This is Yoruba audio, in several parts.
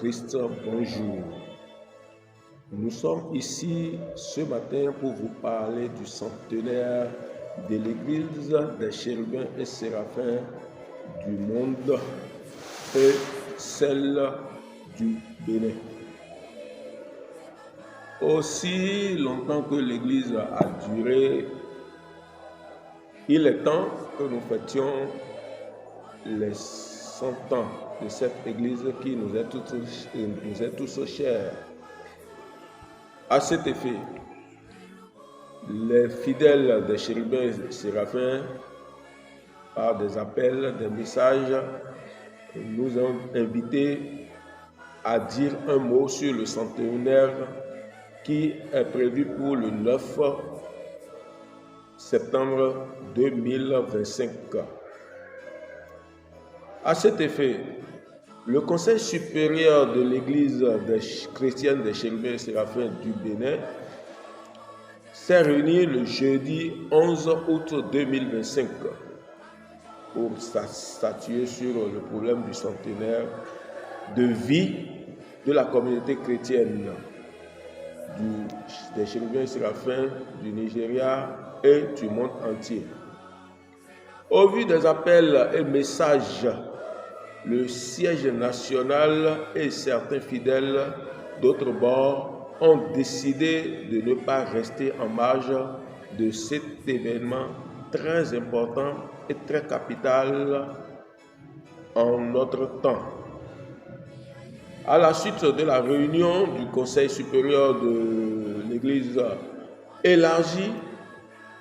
Christ, bonjour. Nous sommes ici ce matin pour vous parler du centenaire de l'Église des chérubins et séraphins du monde et celle du Bénin. Aussi longtemps que l'Église a duré, il est temps que nous fêtions les 100 ans de cette Église qui nous est tous chère. À cet effet, les fidèles des chérubins et séraphins, par des appels, des messages, nous ont invités à dire un mot sur le centenaire qui est prévu pour le 9 septembre 2025. À cet effet, le Conseil supérieur de l'Église chrétienne des chérubins et séraphins du Bénin s'est réuni le jeudi 11 août 2025 pour statuer sur le problème du centenaire de vie de la communauté chrétienne des chérubins et séraphins du Nigeria et du monde entier. Au vu des appels et messages, le siège national et certains fidèles d'autres bords ont décidé de ne pas rester en marge de cet événement très important et très capital en notre temps. À la suite de la réunion du Conseil supérieur de l'Église élargie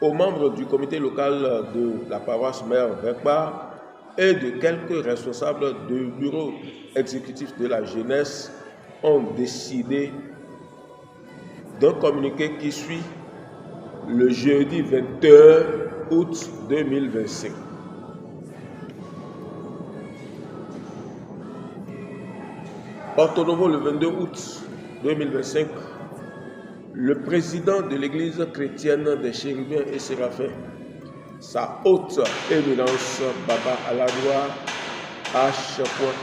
aux membres du comité local de la paroisse Mère Vekba et de quelques responsables du bureau exécutif de la jeunesse ont décidé d'un communiqué qui suit le jeudi 21 août 2025. Porto Novo, le 22 août 2025, le président de l'Église chrétienne des chérubins et séraphins, sa haute éminence Baba Aladoua H.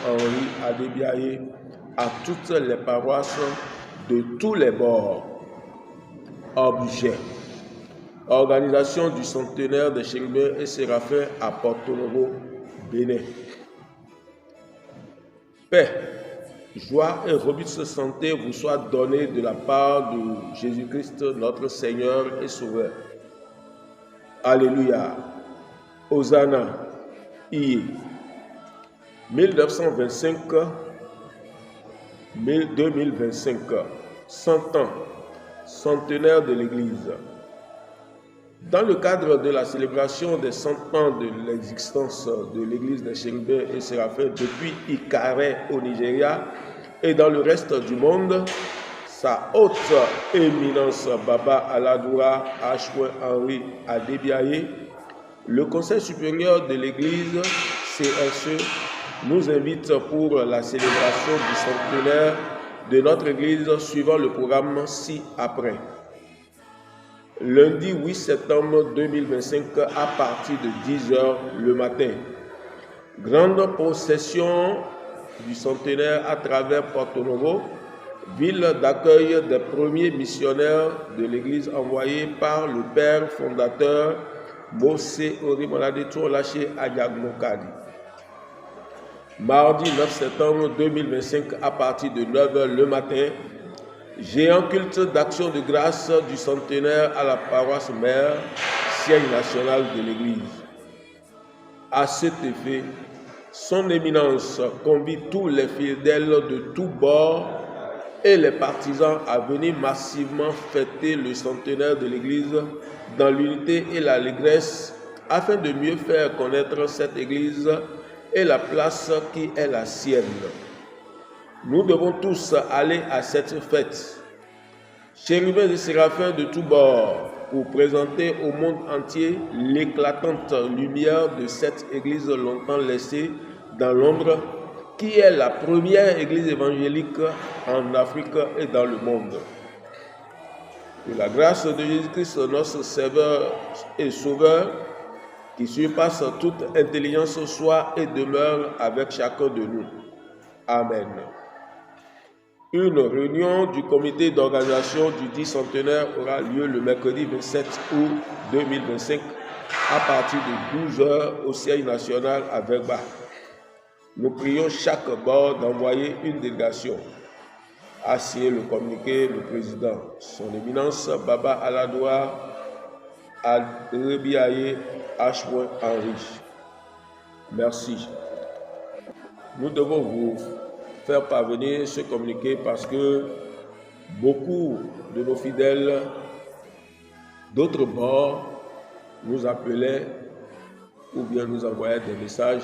Henri Adébiaye, à toutes les paroisses de tous les bords. Objet: organisation du centenaire des chérubins et séraphins à Porto Novo, Bénin. Paix, joie et robuste santé vous soient données de la part de Jésus-Christ, notre Seigneur et Sauveur. Alléluia. Hosanna. 1925-2025. 100 ans. Centenaire de l'Église. Dans le cadre de la célébration des 100 ans de l'existence de l'Église des chérubins et séraphins depuis Ikare au Nigeria et dans le reste du monde, sa haute éminence Baba Aladoua H. Henri Adébiaye, le Conseil supérieur de l'Église CSE, nous invite pour la célébration du centenaire de notre Église suivant le programme ci-après. Lundi 8 septembre 2025 à partir de 10h le matin. Grande procession du centenaire à travers Porto Novo, ville d'accueil des premiers missionnaires de l'Église envoyés par le père fondateur Mose Orimolade Tourlaché Ayagnokadi. Mardi 9 septembre 2025 à partir de 9h le matin, géant culte d'action de grâce du centenaire à la paroisse Mère, siège national de l'Église. À cet effet, son éminence convie tous les fidèles de tous bords et les partisans à venir massivement fêter le centenaire de l'Église dans l'unité et l'allégresse afin de mieux faire connaître cette Église et la place qui est la sienne. Nous devons tous aller à cette fête, chérubins et séraphins de tous bords, pour présenter au monde entier l'éclatante lumière de cette Église longtemps laissée dans l'ombre, qui est la première Église évangélique en Afrique et dans le monde. Que la grâce de Jésus-Christ, notre Sauveur et Sauveur, qui surpasse toute intelligence, soit et demeure avec chacun de nous. Amen. Une réunion du comité d'organisation du 10 centenaire aura lieu le mercredi 27 août 2025 à partir de 12h au siège national à Verba. Nous prions chaque bord d'envoyer une délégation. A signé le communiqué le président, son éminence Baba Aladoua Al-Rebiaye H. Henry. Merci. Nous devons vous faire parvenir ce communiqué parce que beaucoup de nos fidèles d'autres bords nous appelaient ou bien nous envoyaient des messages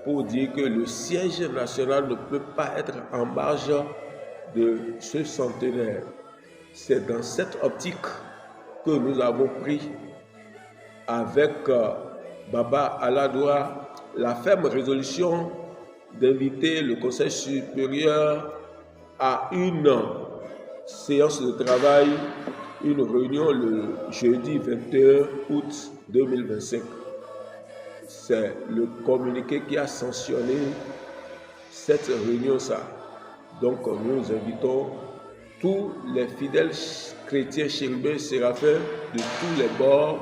pour dire que le siège national ne peut pas être en marge de ce centenaire. C'est dans cette optique que nous avons pris avec Baba Aladoua la ferme résolution d'inviter le Conseil supérieur à une séance de travail, une réunion le jeudi 21 août 2025. C'est le communiqué qui a sanctionné cette réunion. Donc nous invitons tous les fidèles chrétiens chérubins séraphins de tous les bords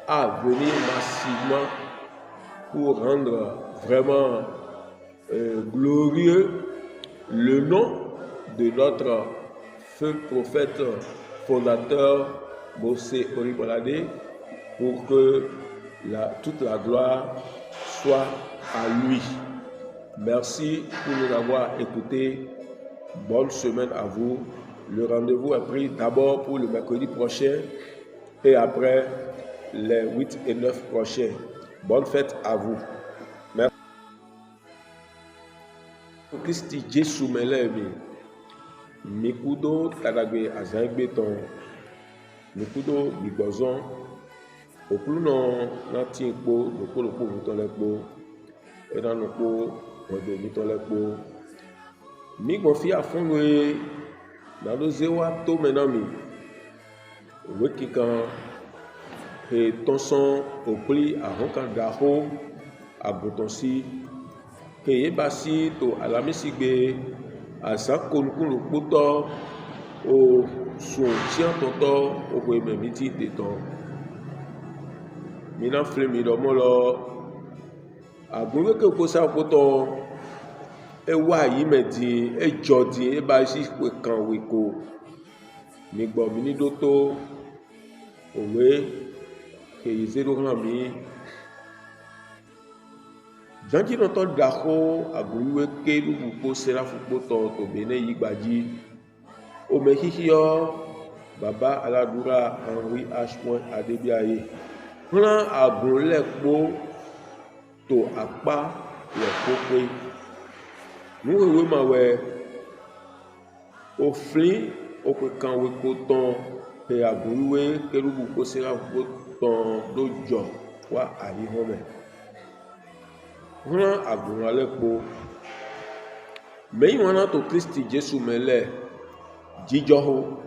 à venir massivement pour rendre vraiment glorieux le nom de notre feu prophète fondateur Mosé Oribolade, pour que toute la gloire soit à lui. Merci pour nous avoir écoutés. Bonne semaine à vous. Le rendez-vous est pris d'abord pour le mercredi prochain et après les 8 et 9 prochains. Bonne fête à vous. Merci. Christi Jesu melemi mikudo tadagbe azangbeton mikudo bigbozon okuluno nati ekpo lopolopo mutolepo edanokpo odo mutolepo migbofi afunwe nalozewa to menami wekikan e tonson opli ahonkan daho abutonsi keye basi to alamisigbe asakonukun lokpoto o sun tian toto o ememiti teton mina flemi domolo agunwe ke kosa poto ewa yi medi ejodi e ba si pe kan weko mi gbo mi ni doto owe ke yizero ran mi janji no to daho agunwe ke lu ko sera fupoto to bene yigbaji o me hihio Baba Aladoua Henry H. Adebiaye ran agun lepo to apa lepo pe nuwewe mawe ofli opekan we koton pe agunwe kerubu ko sera koton dojo wa ayi home ran agun lepo meyi wana to Kristi Jesu mele jijoho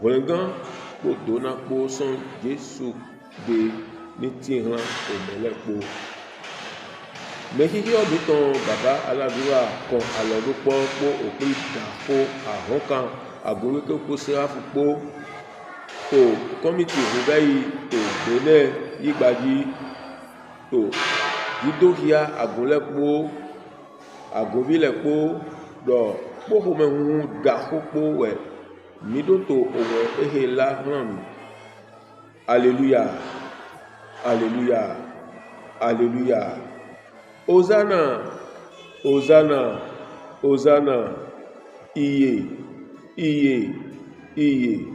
wengan ko dona po son Jesu de ni ti ran o melepo mehihi obiton Baba Aladoua kon alodupo po opri dafo ahonkan agunwe ko sera fupo to komiti rubai to bene yigbaji to didohia agunlepo agunvilepo do poho mehun dafo po we midoto owe ehela ran. Alléluia, alléluia, alléluia. Hosanna, Hosanna, Hosanna, iye, iye, iye.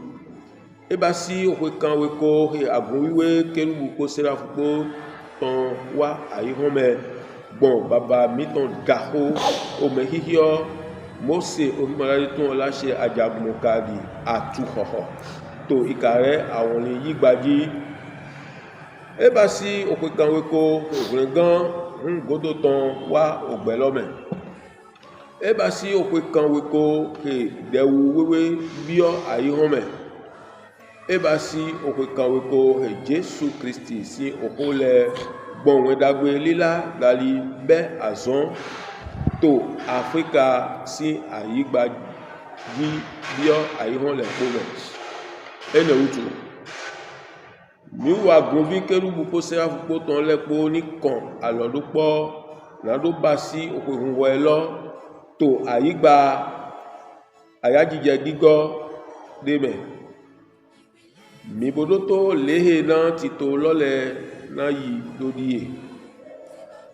Ebasi owekan weko he agunwiwe kerubu ko sera fupo ton wa ayihome bon baba miton daho o mehihio Mose Oribolade ton lase ajabumokadi atuhoho to ikare awon ni yigbaji ebasi owekan weko ogrengan ngodo ton wa ogbelome ebasi owekan weko ke dewu wewe bio ayihome ebasi owekan weko he Jesu Kristi si okole gbonwe dagbe lila dali be azon to Afrika si ayigba di bio ayihon le kpome ene utu mi wa govi kerubu ko serafu kpo ton le kpo ni kan alodo po na do basi okohun wo elo to ayigba ayajije gigo deme mi bodo to lehe na tito lole na yi dodie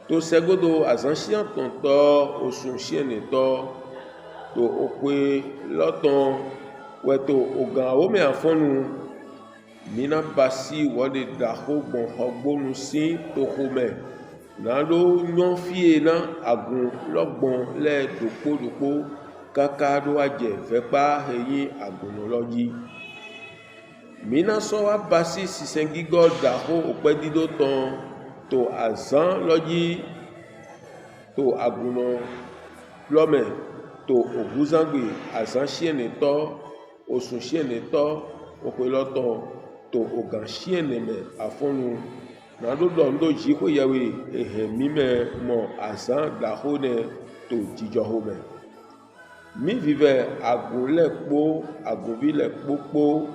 to segodo azansian tonto osun siene to okwe loton weto ogan ome afonu mina basi wode daho gbon hogbonu si to home na do nyon fie na agun logbon le dopo kaka do aje fepa eyin agun loji mina so wa basi sisengi god daho opedido ton to azan loji to agun lome to oguzangbe azan siene to osun siene to opeloton to ogan siene me afonu na do ndo ji ko yawe ehe mime mo azan daho ne to jijo home mi vive agun le po agun bi le popo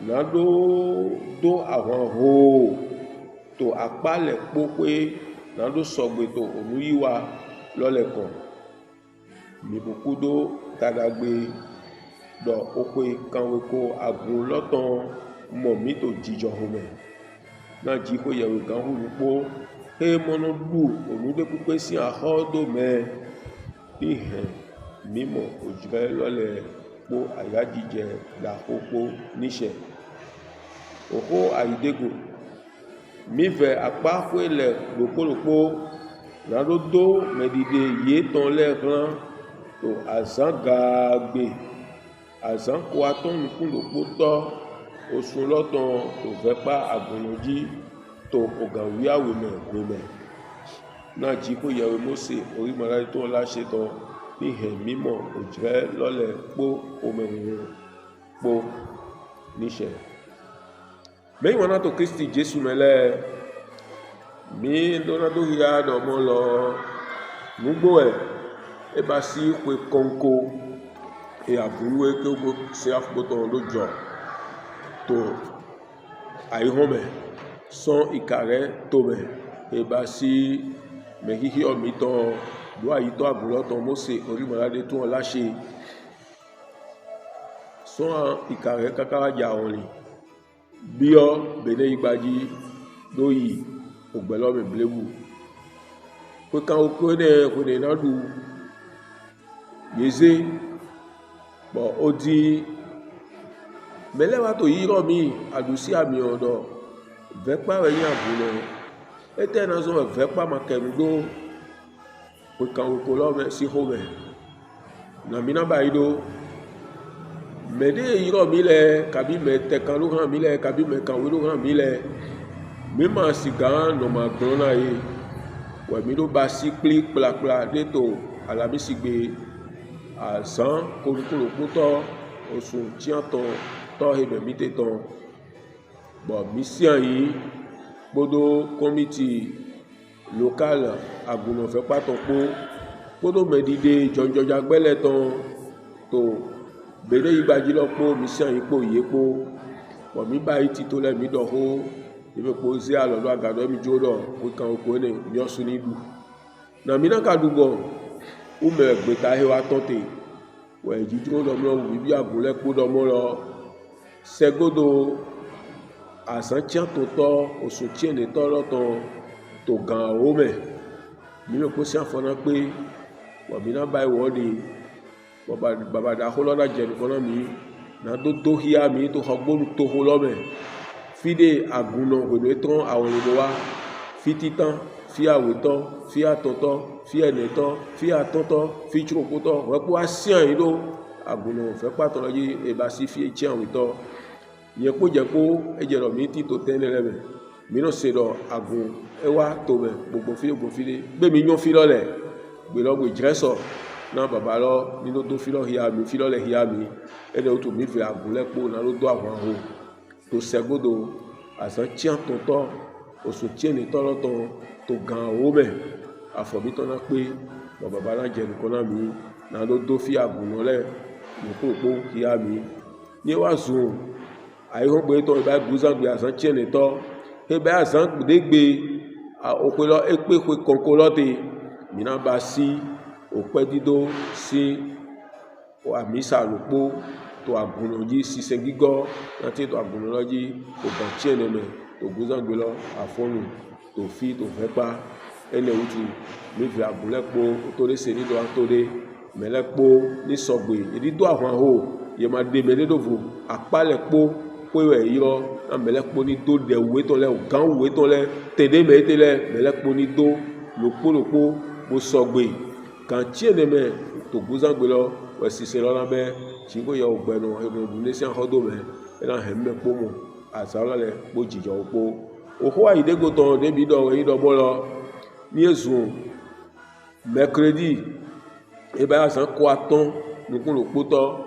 na do àwọn ho to apa le pope na do sogbe to onuyiwa lole kan mi bokudo tadagbe do ope kanwe ko agun loton mo mi to jijo home na ji ko yewe kan hu po he mono du onude pupe si ahodo me ihe mimo ojire lole po ayajije da popo nise oho aidego mi ve apa kwele lopolopo na do medide ye ton le ran to azangagbe azan ko aton kun lopo to osun loton to vepa agunoji to ogawiawe me na ji ko yewe mose ori mara to la se to ni he mimo ojire lole po omehun po nise me wana to Kristi Jesu mele mi dona do ya do mo lo mugbo e ba si pe konko e aburu e ko go se afboto lojo to aihome son ikare to me e ba si me hihi o mi to do ayi to abulo to Mose ori malade to la se son ikare kakara ja oni bio bene igbaji doyi ogbelo me blewu ko kan o ko ne na du yeze bo odi melewa to yiro mi adusi ami odo vepa we yan bulo ete na zo vepa makerudo ko kan o ko lo me si home na mina baido mede yiro mi le kabi me te kan lo ran mi le kabi me kan lo ran mi le mi ma siga no ma gbona yi we mi do ba si kli kpla de to alabi sigbe azan korukuru puto osun ti aton to hebe mi te ton bo mission yi bodo committee local aguno fe paton po bodo medide jonjoja gbele ton to bede igbaji lopo mission yi po yepo bo mi ba iti to le mi do ho ebe po zi alodo agado mi jodo o kan oko ne mi osun ni du na mi na ka dugo o me gbeta he wa tonte we jidro do mo bi agule po do mo lo segodo asan tian toto o so tien ne to loton to gan o me mi lo ko si afona pe wa mi na bai wo de baba da holo na je ko na mi na do hia mi to hogbolu to holo me fide aguno godo ton awon lo wa fititan fi aweto fi atoto fi eneto fi atoto fi chukoto we po asian yi do aguno fe pato loji e ba si fi echi aweto ye po je po ejero mi ti to ten lebe mi no se do agun e wa to be gbogbo fi de gbe mi yan fi lole gbe lo gbe dreso na baba lo ni do fi lo hia mi fi lole hia mi e de o to mi fi agun le po na lo do awon ho to segodo asan tian tonto o so tian ni toloton to gan o me afobi to na pe baba la je nko na mi na do fi agun le nukpo kia mi ni wa zun ayi ho gbe to ba guzan gbe asan chene to he ba asan de gbe opelo epe ko konkolote mina ba si ope dido si o amisa lopo to agunoji si sengigo nati to agunoloji o ba chene me to guzan gbe lo afonu to fi to fepa ene utu mi fi agunlepo to le se ni do atode melepo ni sogbe edi do ahun ho ye ma de mele do vo apalepo pewe yo na melepo ni do de we to le gan we to le tede me tele melepo ni do lopo bo sogbe kan chene me to guzan gbe lo we sise lo na be chingo yo ogbenu e do le se hodo me e na hemme po mo asala le po jijo po oho ayide go to de bi do we do bo lo ni ezu mercredi e ba san ko aton nukun lopo to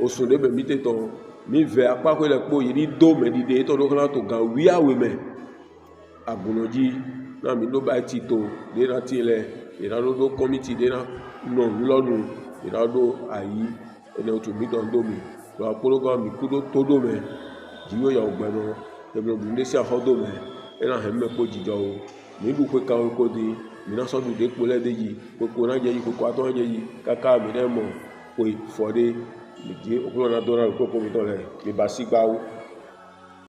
osun de be mi te to mi ve apa ko le po yi ni do me dide to do kan to gan wi awe me agunoji na mi do ba ti to de na ti le ira do committee de na no lọ́nu ira do ayi ene o to mi don do mi lo apologo mi ku do to do me ji yo ya ogbenu e bi do le si ahodo me e na he me po jijo o mi du pe ka ko di mi na so du de po le de yi ko na je yi ko aton je yi kaka mi ne mo ko fode mi je opolo na do na ko mi to le mi ba si gba o